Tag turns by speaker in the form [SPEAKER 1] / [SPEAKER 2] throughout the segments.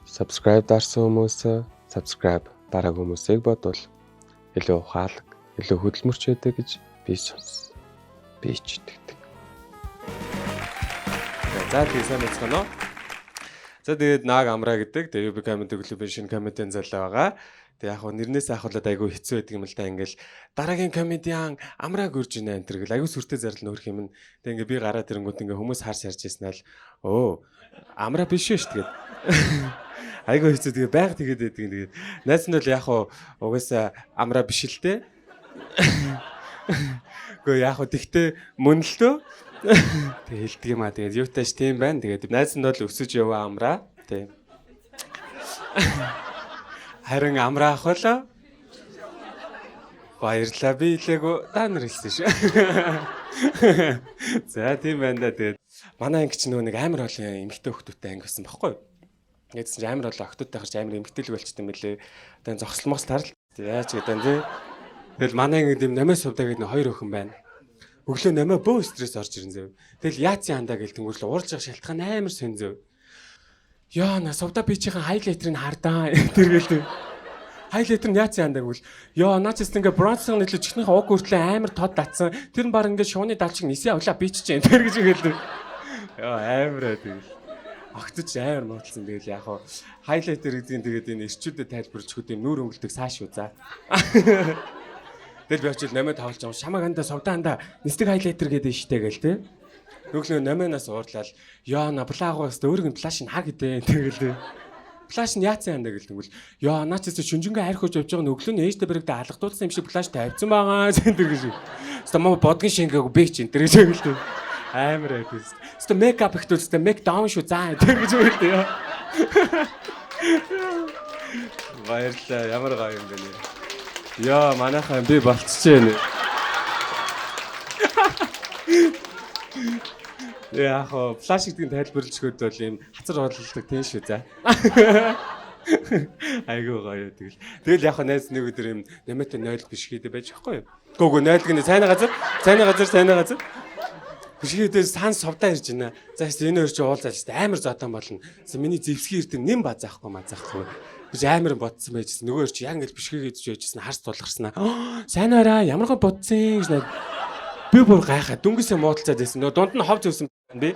[SPEAKER 1] Subscribe дарсан хүмүүсээ subscribe дараагүй хүмүүсийг бодвол илүү ухаалаг, илүү хөдөлмөрч байдаг гэж би сонс. Би ч итгэдэг.
[SPEAKER 2] За тэгээд сайн байна уу? За тэгээд Наг Амраа гэдэг тэгээд UB Comedy Club-ийн шинэ комедиан залуу байгаа. Тэг яг нэрнээс ахвалаад айгүй хэцүү байдаг юм л да ингээл дараагийн комедиан Амраа гүрж ийнэ энэ гэл айгүй сүртэй зарлал нөрх юм. Тэг ингээ би гараад ирэнгүүт ингээ хүмүүс харж ярьжсэн л оо Амраа биш шүү дээ. Айгүй хэцүү тэгээ байг тэгээд байдаг юм. Тэгээд найз нь бол яг угаасаа Амраа биш л дээ. Гэхдээ яг тэгтээ мөн л дөө. Тэг хэлдэг юм аа. Тэгээд юутайш тийм байна. Тэгээд найз нь бол өсөж яваа Амраа. Тэг. Харин Амраа ах болоо. Баярлалаа би илээгөө та нар хэлсэн шүү. За тийм байна да. Тэгээд манай анги ч нөгөө нэг амар олон эмэгтэй хүүхдүүдтэй анги байсан байхгүй юу? Нэгдсэн чинь амар олон охтуудтай харж амар эмэгтэйлэг болчтой юм билээ. Одоо зогсломоос тарал. Яаж гэдэг нь тий. Тэгэл манай анги дэм намаас сувдаа гэдэг нь хоёр охин байна. Өглөө намаа бөө стресс орж ирэн зав. Тэгэл яац яандаа гэл тэнгуүрлээ уурж явах шалтгаан амар сон зав. Яа на сувдаа би чихэн хайлайтрыг хардаа. Тэргээл хайлайтер нь яац яандаа гэвэл яа наачс ингээ бронзын нийлээ чихнийхээ уг хүртлээ амар тод татсан. Тэр нь баг ингээ шууны даалчиг нисээ авлаа би чиж энэ тэр гэж хэлдэг. Яа амар тэгэл. Огтж амар муудлсан тэгэл яг хаа хайлайтер гэдгийг тэгээд энэ эрчүүдэд тайлбарлаж өгөх юм нүүр өнгөлдөг цааш юу за. Тэгэл би очил намайг тавуулж байгаа шамаг анда сувдаанда нисдэг хайлайтер гэдэг нь штэ гээл те. Нүглөө намайнаас уурлал яа на плаагаас өөрөг нь флаш нь хар гэдэг тэгэл. Флаш нь яац яандаа гээл тэгвэл яа наачс шүнжингээ хайр хож явж байгаа нүглөө нь ээжтэй баригдаа алгадуулсан юм шиг флаш тавьсан байгаа зэнтэр гэж. Стамаа бодгон шингээгүй бэ ч энэ тэр гэж гээл. Амар айгүйс. Өстө мейкап ихтүүлстэй мейк даун шүү заа тэр гэж хэлдэг яа. Баярлалаа ямар гоё юм бэ нэ. Яа манайхаа би болцчихжээ нэ. Яг флаш гэдгийг тайлбарлаж өгөхөд бол юм хацар орлолдог тийм шүү за. Айгуу гоё тэгэл. Тэгэл яг найз нэг өдөр юм нэмэт 0 биш хийдэ байж байхгүй юу? Гүг 0 гэнэ сайн газар. Бишгээдээ сан сувдаа ирж байна. За энэ хоёр чи уулзаач амар зотон болно. За миний зэвсгийн эрдэн нэм базаахгүй мазаахгүй. Гэж амар бодсон байжсэн. Нөгөө хоёр чи яг ингээл бишгээгээд жийжсэн харс тулгарснаа. Сайн араа ямар гоо бодсон гэж би бүр гайхаа дүнгээсээ муудалцаад байсан. Нөгөө дунд нь хов зөөсөн би.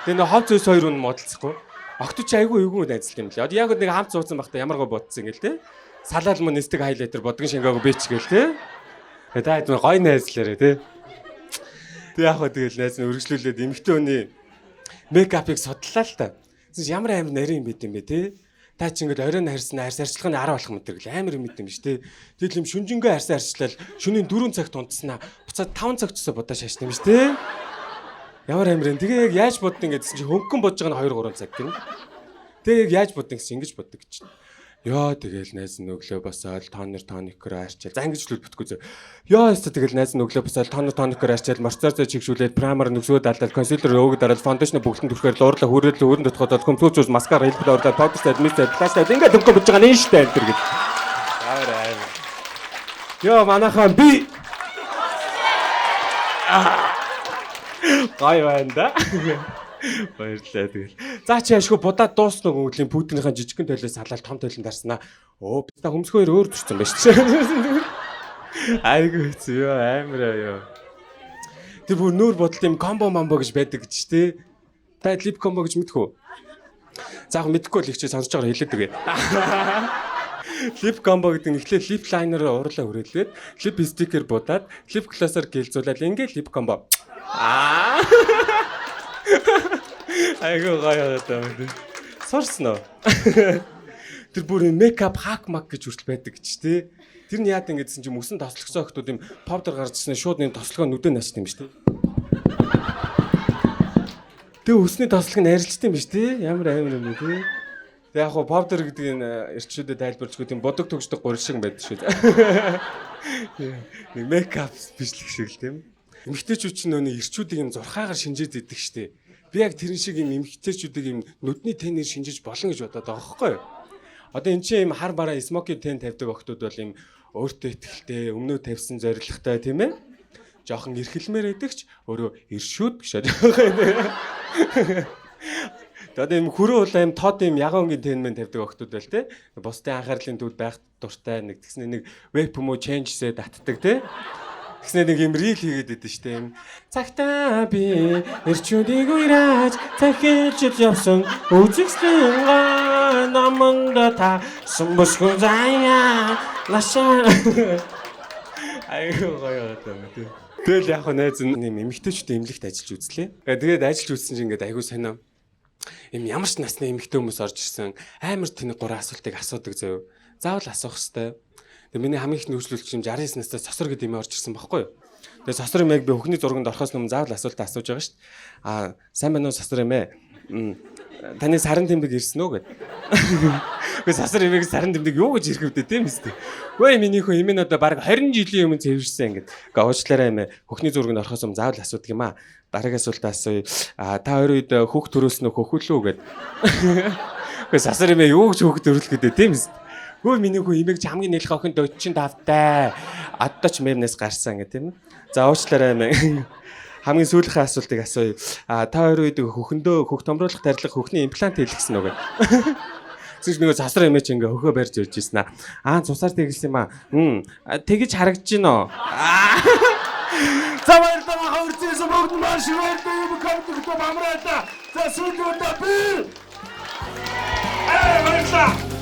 [SPEAKER 2] Тэгээ нөгөө хов зөөс хоёр нь муудалцахгүй. Огт чи айгүй эвгүй найзлт юм лээ. Яг нэг хамт суудсан байхдаа ямар гоо бодсон ингээл те. Салаал мөн нисдэг хайлайтер бодгон шингээгүй би ч гээл те. Тэгээ та хэд гоё найзлаарэ те. Тэг яг тэгэл найз нь өргөжлүүлээд эмэгтэй хүний мейкапыг судлаа л та. Ямар амар нарийн юм бэ юм бэ те. Та чи ингээд оройн харьсан арьс арчлагын 10 болох мэтэр гэл амар юм юм биш те. Тэгэл юм шүнжингээ арьсан арчлал шөнийн 4 цагт унтснаа буцаад 5 цаг чсаа бодож шааштай юм биш те. Ямар амар юм. Тэгээ яг яаж боддың гэдсэн чи хөнгөн бодож байгаа нь 2 3 цаг гин. Тэгээ яг яаж боддың гэсэн ингэж боддог гэж. Яа тэгэл найз нь өглөө босоод тоникоор арчил. За ингэж л бүтггүй зөө. Яа өстө тэгэл найз нь өглөө босоод тоникоор арчил, марцаарцаа чигшүүлээд прамаар нүсгөө далдал, консилер өөгд дараад фондашн бүгдэн түрэхээр луурлаа хүрээлээ өрн дотгодод компьютерс маскара хэлбэл орлоод powder mist флаштай ингээд дөнгө бож байгаа нь штэ энэ төр гэж. Аа. Яа манайхаа би гай байна да. Баярлалаа тэгэл. За чи ашгүй будаад дуусна гүглийн Путинийхэн жижигхэн тойлоос салаад том тойлонд дарснаа. Оо би та хөмсгөө өөр төрсөн байж чи. Айгу хэцүү ёо амар ёо. Тэр бүр нүүр бодолт юм комбо мамбо гэж байдаг гэж тий. Та лип комбо гэж мэдэх үү? За яг мэдэхгүй л их чи сонсож байгаа хэлээд үгээ. Лип комбо гэдэг нь эхлээд лип лайнероо уурлаа хүрээлээд лип стикер будаад лип глоссоор гэлзүүлээд ингээд лип комбо. Аа. Айгуу гоё одоо. Сурсан уу? Тэр бүр мейкап хак мак гэж хүртэл байдаг гэж тий. Тэр нь яад ингэдсэн чинь мөсөн тослогсоо хөхтүүд юм повдер гарчсан шууд энэ тослогоо нүдэн наачт юм биш тий. Тэгээ өсний тослог нь арилжтай юм биш тий. Ямар амар юм бэ тий. Тэгээ яг хоо повдер гэдэг энэ эрчүүдэд тайлбарлаж өгөх юм бодог төгсдөг гурил шиг байдаг шүү дээ. Нэг мейкап бичлэг шиг л тийм. Эмэгтэйчүүд чинь нөө эрчүүдийг юм зурхаагаар шинжээд идэг штэ. Би яг тэрэн шиг юм эмэгтэйчүүдийг юм нүдний тэнээр шинжиж болно гэж бодоод байгаа байхгүй юу? Одоо эн чинь юм хар бараа смоки тэн тавьдаг охтууд бол юм өөртөө ихтэй, өмнөө тавьсан зоригтой тийм ээ. Жохон эрхэлмээр байдагч өөрөө эршүүд гэж бодож байгаа юм. Одоо юм хөрөө улаан юм тод юм ягоонгийн тэнмэн тавьдаг охтууд байл те. Бусдын анхаарлын төвд байх дуртай нэг тэгснэ нэг веб юм уу change-сээ татдаг те. Тэгснэ нэг юм рил хийгээд идэв штэ юм. Цагтаа би эрчүүдийг уйраж цахилж явсан үзэгслэн наманда та сумбосгүй заяа лаша. Айгуу гоё гэдэг. Тэгэл яг найз нь юм эмэгтэйчүүд эмнэлэгт ажиллаж үзлээ. Тэгээд ажиллаж үзсэн чинь ингээд айгуу сонио. Им ямар ч насны эмэгтэй хүмүүс орж ирсэн амар тэнэг 3 асуултыг асуудаг заяа. Заавал асуух хэвээр. Тэгээ миний хамгийн их нөхцөлч юм 69 настай сосор гэдэг юм орж ирсэн байхгүй юу? Тэгээ сосор юм яг би хөхний зурганд орохоос өмнө заавал асуултаа асууж байгаа шүү дээ. Сайн байна уу сосор юм ээ? Таны саран тэмдэг ирсэн үү гэд. Гэхдээ сосор имийг саран тэмдэг юу гэж ирэхвдээ тийм үстэй. Гүй миний хөө юм надаа баг 20 жилийн өмнө цэвэрсэн ингээд. Гээ уучлаарай юм ээ. Хөхний зурганд орохоос өмнө заавал асуудаг юм аа. Дараагийн асуултаа асууя. Та хоёр үед хөх төрөөснө хөхүүлүү гэд. Гүй сосор юм ээ юу гэж хөх төрүүлэх гэдэг тийм үстэй. Гүй миний хөө имийг ч хамгийн нэлэх охин 45 тай. Одоо ч мемнээс гарсан гэх тийм үү. За уучлаарай юм ээ. Хамгийн сүүлийнхээ асуултыг асууя. Та хоёр үед хөхөндөө хөх томруулах тарилга хөхний имплант хийлгэсэн үү гэд. Зүг нөгөө засар эмээч ингээ хөхөө барьж ирж ийсэн аа. Цусаар тэгэлсэн юм аа. Тэгэж харагдаж байна. За баярлалаа хаврцсан бүгд маш баярлалаа юм коммент амраа та. За сүүлдээ би. Баярлалаа.